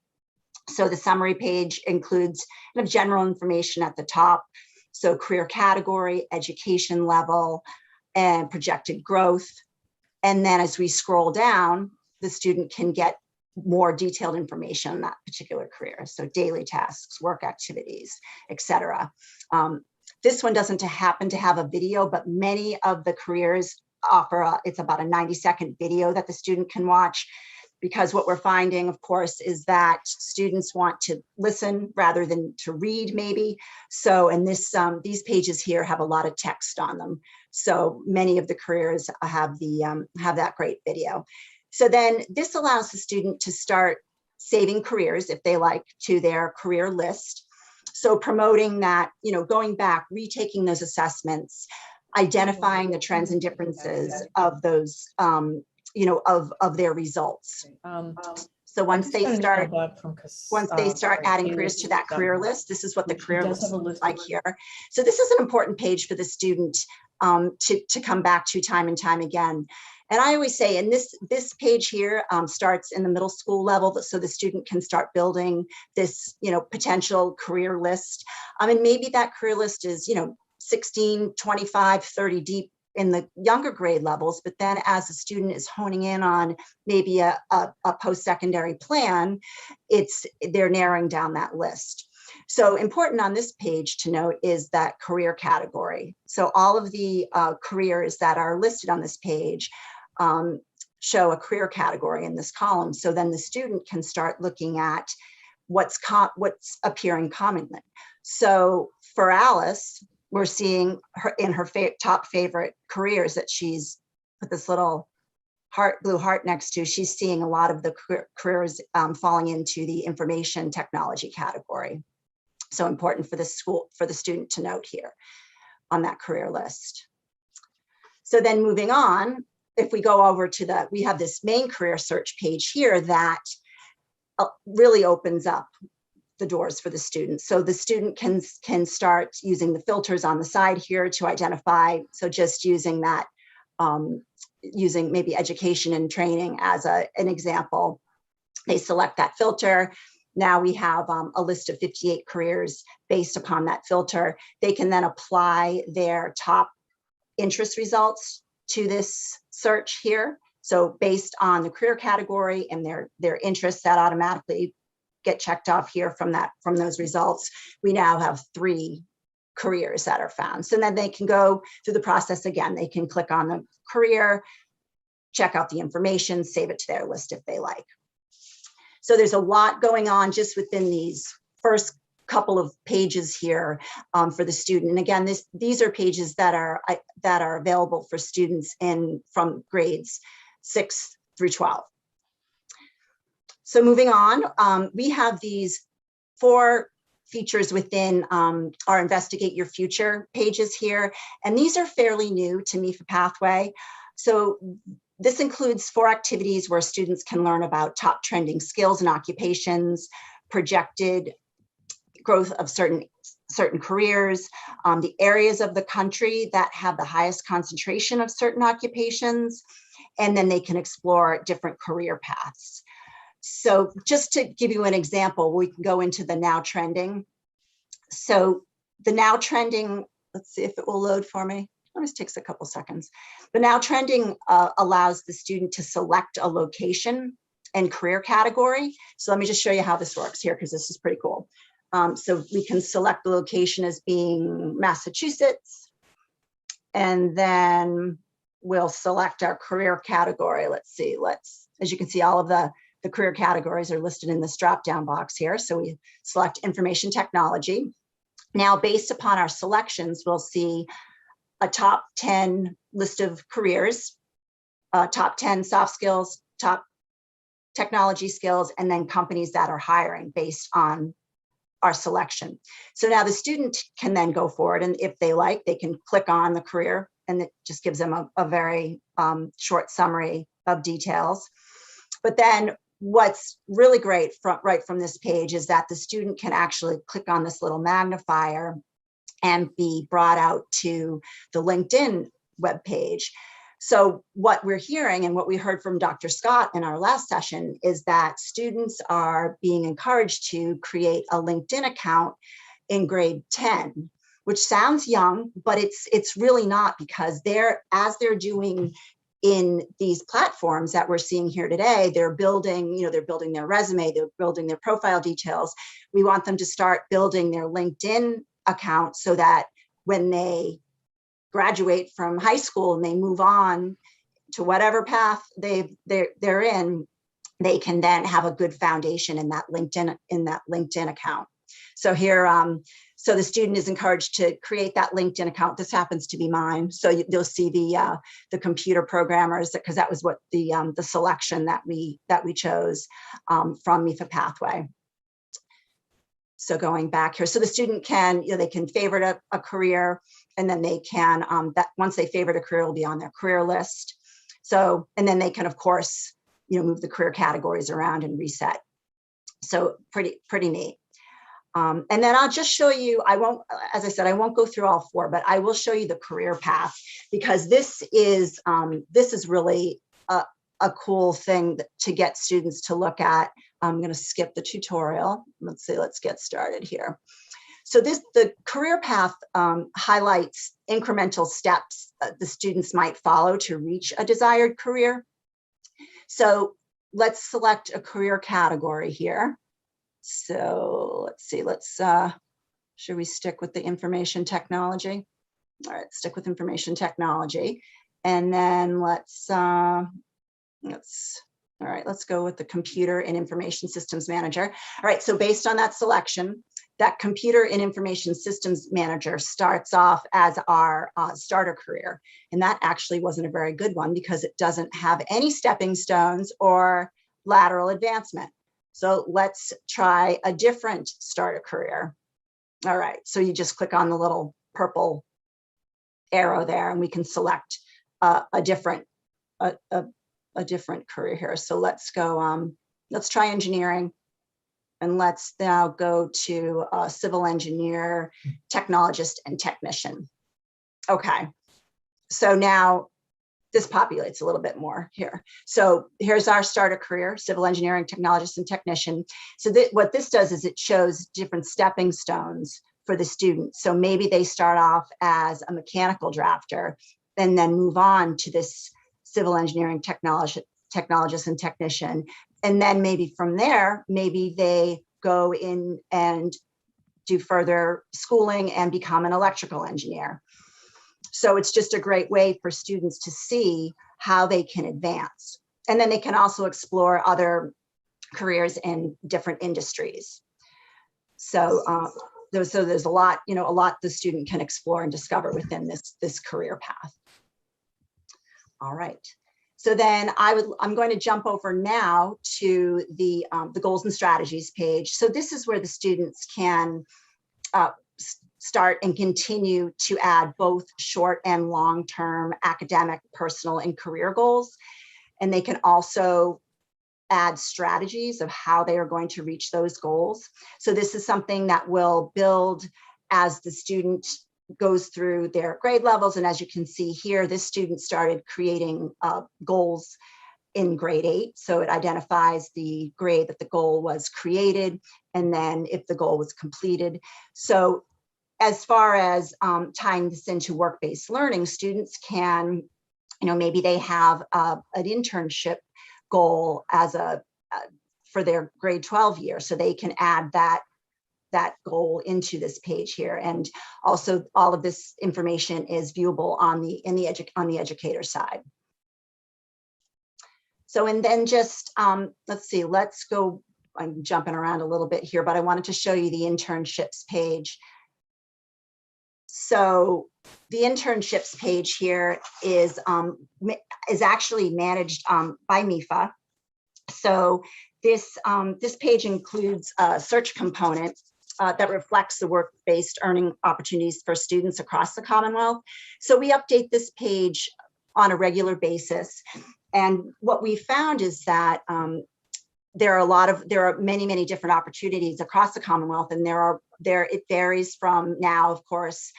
So the summary page includes kind of general information at the top. So career category, education level, and projected growth. And then as we scroll down, the student can get more detailed information on that particular career. So daily tasks, work activities, etc. This one doesn't happen to have a video, but many of the careers offer, it's about a 90-second video that the student can watch, because what we're finding, of course, is that students want to listen rather than to read maybe. So, and these pages here have a lot of text on them. So many of the careers have that great video. So then this allows the student to start saving careers, if they like, to their career list. So promoting that, you know, going back, retaking those assessments, identifying the trends and differences of those, you know, of their results. So once they start adding careers to that career list, this is what the career list looks like here. So this is an important page for the student to come back to time and time again. And I always say, and this page here starts in the middle school level, so the student can start building this, you know, potential career list. And maybe that career list is, you know, 16, 25, 30 deep in the younger grade levels, but then as a student is honing in on maybe a post-secondary plan, they're narrowing down that list. So important on this page to note is that career category. So all of the careers that are listed on this page show a career category in this column. So then the student can start looking at what's appearing commonly. So for Alice, we're seeing her in her top favorite careers that she's put this little blue heart next to, she's seeing a lot of the careers falling into the information technology category. So important for the school, for the student to note here on that career list. So then moving on, if we go over to we have this main career search page here that really opens up the doors for the student. So the student can start using the filters on the side here to identify. So just using that, using maybe education and training as an example, they select that filter. Now we have a list of 58 careers based upon that filter. They can then apply their top interest results to this search here. So based on the career category and their interests, that automatically get checked off here from those results. We now have 3 careers that are found. So then they can go through the process again. They can click on the career, check out the information, save it to their list if they like. So there's a lot going on just within these first couple of pages here for the student. And again, these are pages that are available for students from grades 6 through 12. So moving on, we have these 4 features within our Investigate Your Future pages here. And these are fairly new to MIFA Pathway. So this includes 4 activities where students can learn about top trending skills and occupations, projected growth of certain careers, the areas of the country that have the highest concentration of certain occupations, and then they can explore different career paths. So just to give you an example, we can go into the now trending. So the now trending, let's see if it will load for me. This takes a couple seconds. The now trending allows the student to select a location and career category. So let me just show you how this works here, because this is pretty cool. So we can select the location as being Massachusetts, and then we'll select our career category. Let's see, as you can see, all of the career categories are listed in this drop-down box here. So we select information technology. Now, based upon our selections, we'll see a top 10 list of careers, top 10 soft skills, top technology skills, and then companies that are hiring based on our selection. So now the student can then go forward, and if they like, they can click on the career, and it just gives them a very short summary of details. But then what's really great right from this page is that the student can actually click on this little magnifier and be brought out to the LinkedIn webpage. So what we're hearing and what we heard from Dr. Scott in our last session is that students are being encouraged to create a LinkedIn account in grade 10, which sounds young, but it's really not, because as they're doing in these platforms that we're seeing here today, they're building their resume, they're building their profile details. We want them to start building their LinkedIn account so that when they graduate from high school and they move on to whatever path they're in, they can then have a good foundation in that LinkedIn account. So here, so the student is encouraged to create that LinkedIn account. This happens to be mine. So you'll see the computer programmers, because that was what the selection that we chose from MIFA Pathway. So going back here, so the student can, they can favorite a career, and then they can, once they favorite a career, it will be on their career list. So, and then they can, of course, move the career categories around and reset. So pretty neat. And then I'll just show you, as I said, I won't go through all 4, but I will show you the career path, because this is really a cool thing to get students to look at. I'm going to skip the tutorial. Let's get started here. So the career path highlights incremental steps the students might follow to reach a desired career. So let's select a career category here. So let's see, should we stick with the information technology? All right, stick with information technology. And then let's go with the computer and information systems manager. All right, so based on that selection, that computer and information systems manager starts off as our starter career. And that actually wasn't a very good one because it doesn't have any stepping stones or lateral advancement. So let's try a different starter career. All right, so you just click on the little purple arrow there and we can select a different career here. So let's go, let's try engineering. And let's now go to civil engineer, technologist, and technician. Okay, so now this populates a little bit more here. So here's our starter career, civil engineering, technologist, and technician. So what this does is it shows different stepping stones for the student. So maybe they start off as a mechanical drafter and then move on to this civil engineering, technologist, and technician. And then maybe from there, maybe they go in and do further schooling and become an electrical engineer. So it's just a great way for students to see how they can advance. And then they can also explore other careers in different industries. So there's a lot, a lot the student can explore and discover within this career path. All right. So then I'm going to jump over now to the goals and strategies page. So this is where the students can start and continue to add both short and long-term academic, personal, and career goals. And they can also add strategies of how they are going to reach those goals. So this is something that will build as the student goes through their grade levels. And as you can see here, this student started creating goals in grade 8. So it identifies the grade that the goal was created, and then if the goal was completed. So as far as tying this into work-based learning, students can, maybe they have an internship goal as for their grade 12 year. So they can add that goal into this page here. And also all of this information is viewable on the educator side. So, and then just, let's see, let's go, I'm jumping around a little bit here, but I wanted to show you the internships page. So the internships page here is actually managed by MIFA. So this page includes a search component that reflects the work-based earning opportunities for students across the Commonwealth. So we update this page on a regular basis. And what we found is that there are many different opportunities across the Commonwealth, and it varies from now, of course,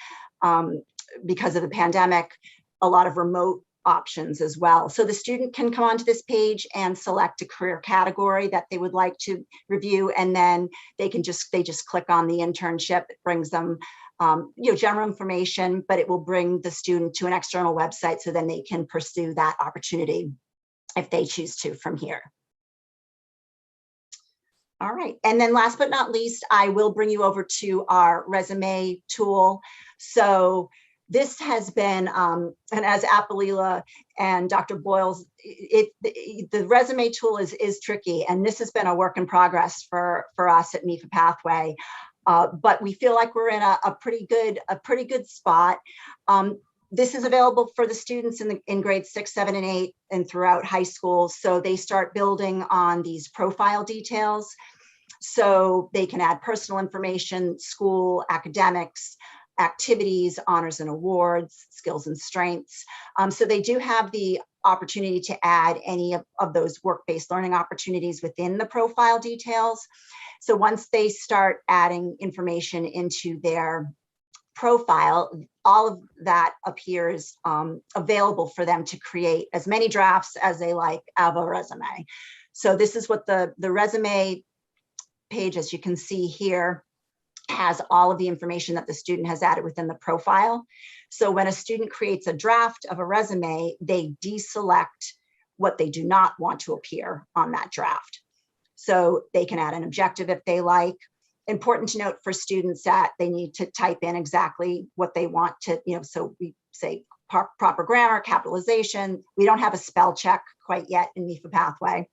because of the pandemic, a lot of remote options as well. So the student can come onto this page and select a career category that they would like to review, and then they just click on the internship. It brings them general information, but it will bring the student to an external website, so then they can pursue that opportunity if they choose to from here. All right, and then last but not least, I will bring you over to our resume tool. So this has been, and as Apalila and Dr. Boyles, the resume tool is tricky, and this has been a work in progress for us at MIFA Pathway. But we feel like we're in a pretty good spot. This is available for the students in grades 6, 7, and 8, and throughout high school. So they start building on these profile details. So they can add personal information, school, academics, activities, honors and awards, skills and strengths. So they do have the opportunity to add any of those work-based learning opportunities within the profile details. So once they start adding information into their profile, all of that appears available for them to create as many drafts as they like of a resume. So this is what the resume page, as you can see here, has all of the information that the student has added within the profile. So when a student creates a draft of a resume, they deselect what they do not want to appear on that draft. So they can add an objective if they like. Important to note for students that they need to type in exactly what they want to, so we say proper grammar, capitalization. We don't have a spell check quite yet in MIFA Pathway,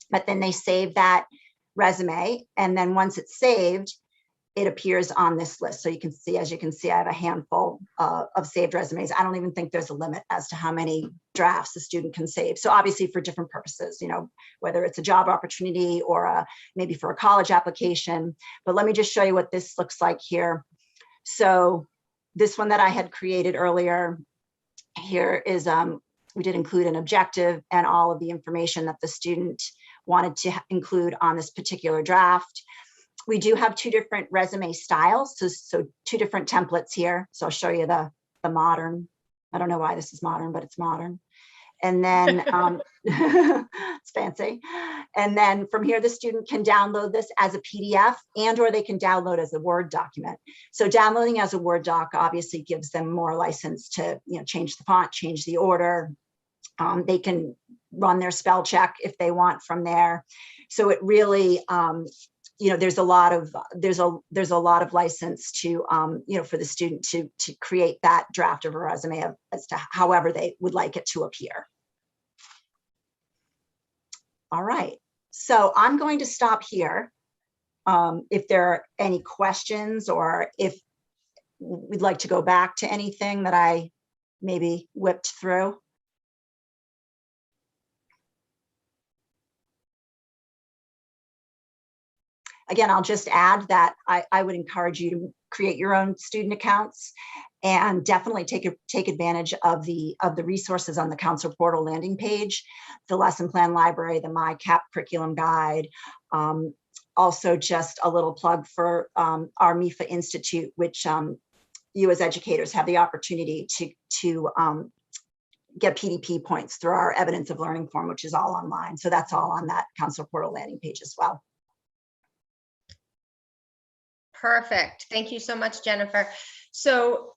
but then they save that resume. And then once it's saved, it appears on this list. So you can see, as you can see, I have a handful of saved resumes. I don't even think there's a limit as to how many drafts the student can save. So obviously for different purposes, whether it's a job opportunity or maybe for a college application. But let me just show you what this looks like here. So this one that I had created earlier here is, we did include an objective and all of the information that the student wanted to include on this particular draft. We do have 2 different resume styles, so 2 different templates here. So I'll show you the modern. I don't know why this is modern, but it's modern. And then it's fancy. And then from here, the student can download this as a PDF or they can download as a Word document. So downloading as a Word doc obviously gives them more license to change the font, change the order. They can run their spell check if they want from there. So it really, there's a lot of license to, for the student to create that draft of a resume as to however they would like it to appear. All right, so I'm going to stop here. If there are any questions or if we'd like to go back to anything that I maybe whipped through. Again, I'll just add that I would encourage you to create your own student accounts and definitely take advantage of the resources on the Counselor Portal landing page, the lesson plan library, the MyCap curriculum guide. Also, just a little plug for our MIFA Institute, which you as educators have the opportunity to get PDP points through our evidence of learning form, which is all online. So that's all on that Counselor Portal landing page as well. Perfect. Thank you so much, Jennifer. So,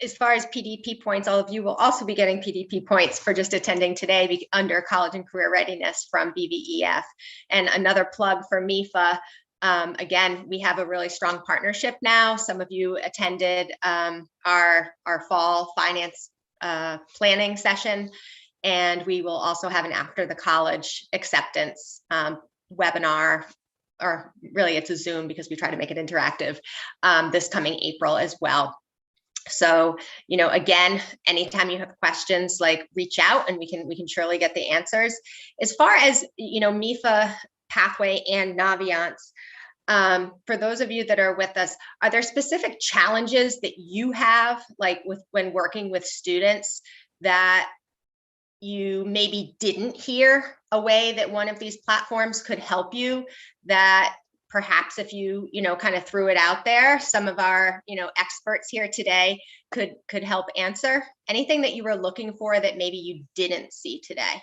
as far as PDP points, all of you will also be getting PDP points for just attending today under college and career readiness from BVEF. And another plug for MIFA. Again, we have a really strong partnership now. Some of you attended our fall finance planning session, and we will also have an after the college acceptance webinar, or really it's a Zoom because we try to make it interactive, this coming April as well. So, again, anytime you have questions, reach out and we can surely get the answers. As far as, MIFA Pathway and Naviance, for those of you that are with us, are there specific challenges that you have, when working with students, that you maybe didn't hear a way that one of these platforms could help you, that perhaps if you, kind of threw it out there, some of our, experts here today could help answer? Anything that you were looking for that maybe you didn't see today?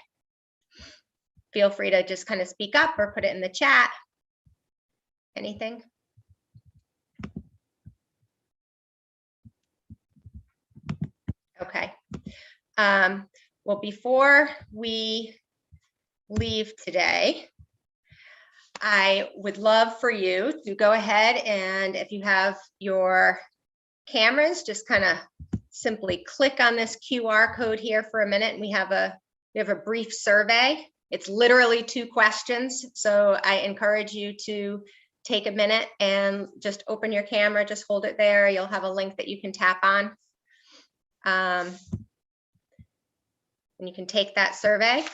Feel free to just kind of speak up or put it in the chat. Anything? Okay. Well, before we leave today, I would love for you to go ahead and, if you have your cameras, just kind of simply click on this QR code here for a minute. And we have a brief survey. It's literally 2 questions. So I encourage you to take a minute and just open your camera, just hold it there. You'll have a link that you can tap on. And you can take that survey.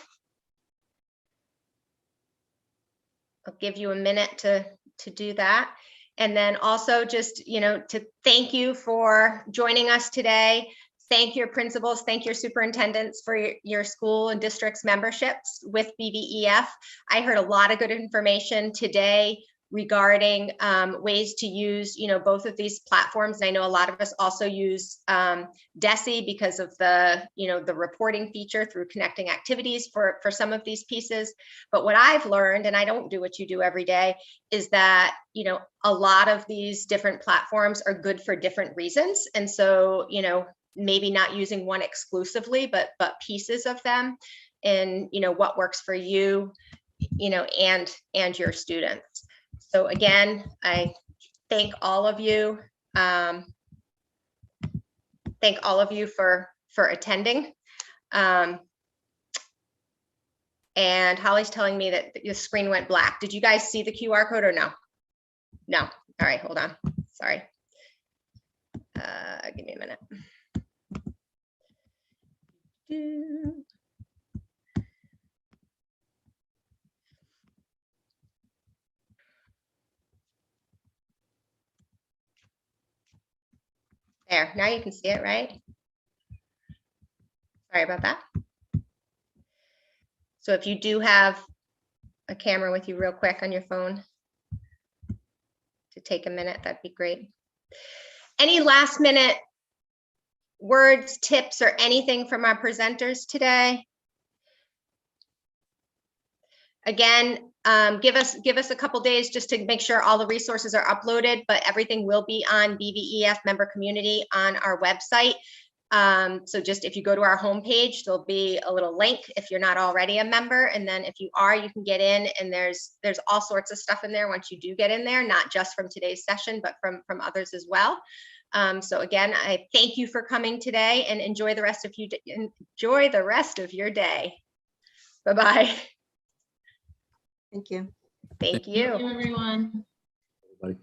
I'll give you a minute to do that. And then also just, to thank you for joining us today. Thank your principals, thank your superintendents for your school and district's memberships with BVEF. I heard a lot of good information today regarding ways to use, both of these platforms. And I know a lot of us also use DESE because of the, the reporting feature through connecting activities for some of these pieces. But what I've learned, and I don't do what you do every day, is that, a lot of these different platforms are good for different reasons. And so, maybe not using one exclusively, but pieces of them, and, what works for you, and your students. So again, I thank all of you. Thank all of you for attending. And Holly's telling me that the screen went black. Did you guys see the QR code or no? No, All right, hold on. Sorry. Give me a minute. There, now you can see it, right? Sorry about that. So if you do have a camera with you real quick on your phone to take a minute, that'd be great. Any last minute words, tips, or anything from our presenters today? Again, give us a couple days just to make sure all the resources are uploaded, but everything will be on BVEF member community on our website. So just if you go to our homepage, there'll be a little link if you're not already a member. And then if you are, you can get in, and there's all sorts of stuff in there once you do get in there, not just from today's session, but from others as well. So again, I thank you for coming today, and enjoy the rest of your day. Bye-bye. Thank you. Thank you. Thank you, everyone. Everybody.